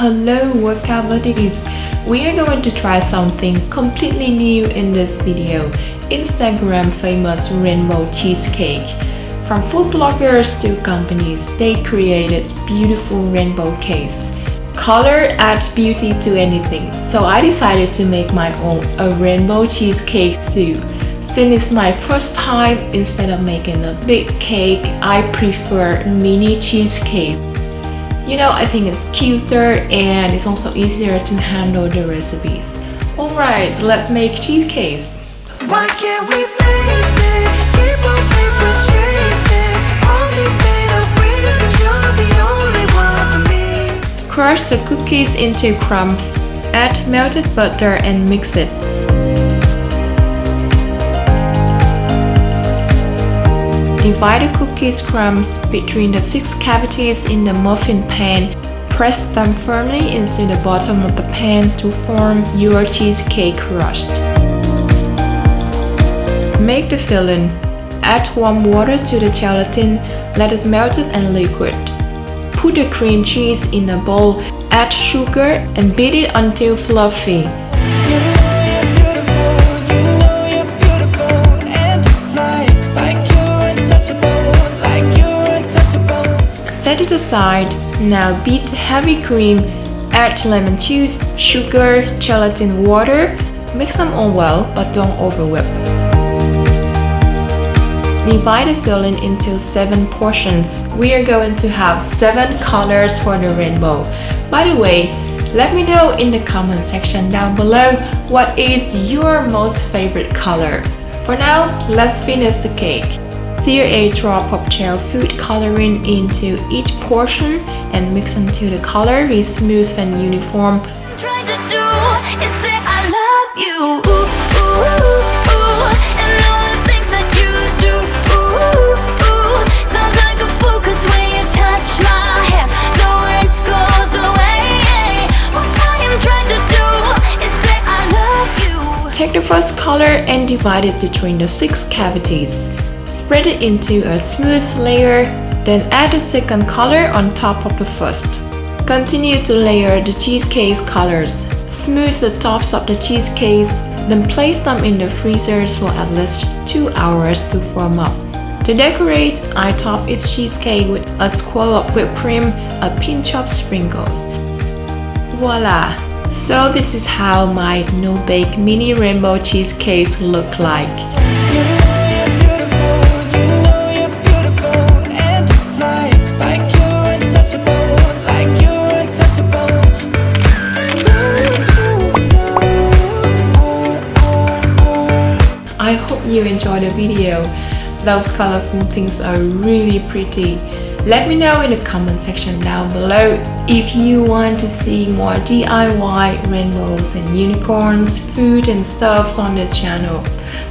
Hello vocabularies! We are going to try something completely new in this video. Instagram famous rainbow cheesecake. From food bloggers to companies, they created beautiful rainbow cakes. Color adds beauty to anything, so I decided to make my own a rainbow cheesecake too. Since it's my first time, instead of making a big cake, I prefer mini cheesecakes. I think it's cuter and it's also easier to handle the recipes. Alright, so let's make cheesecakes. Why can't we face it? Keep on paper chasing all these made up reasons. You're the only one for me. Crush the cookies into crumbs. Add melted butter and mix it. Divide the cookies crumbs between the 6 cavities in the muffin pan. Press them firmly into the bottom of the pan to form your cheesecake crust. Make the filling. Add warm water to the gelatin. Let it melt and liquid. Put the cream cheese in a bowl. Add sugar and beat it until fluffy. Set it aside. Now beat heavy cream. Add lemon juice, sugar, gelatin, water. Mix them all well, but don't overwhip. Divide the filling into 7 portions. We are going to have 7 colors for the rainbow. By the way, let me know in the comment section down below what is your most favorite color. For now, let's finish the cake. Stir a drop of gel food coloring into each portion and mix until the color is smooth and uniform. I'm trying to do is say I love you. Ooh, ooh, ooh, ooh. And all the things that you do. Ooh, ooh, ooh. Sounds like a fool, 'cause when you touch my hair, the words goes away. What I am trying to do is say I love you. Take the first color and divide it between the 6 cavities. Spread it into a smooth layer, then add the second color on top of the first. Continue to layer the cheesecake's colors. Smooth the tops of the cheesecakes, then place them in the freezers for at least 2 hours to firm up. To decorate, I top each cheesecake with a squirrel of whipped cream, a pinch of sprinkles. Voila! So this is how my no-bake mini rainbow cheesecakes look like. I hope you enjoyed the video. Those colorful things are really pretty. Let me know in the comment section down below if you want to see more DIY rainbows and unicorns, food and stuffs on the channel.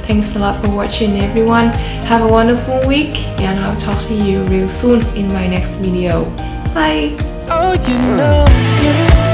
Thanks a lot for watching everyone. Have a wonderful week and I'll talk to you real soon in my next video. Bye! Oh, you know.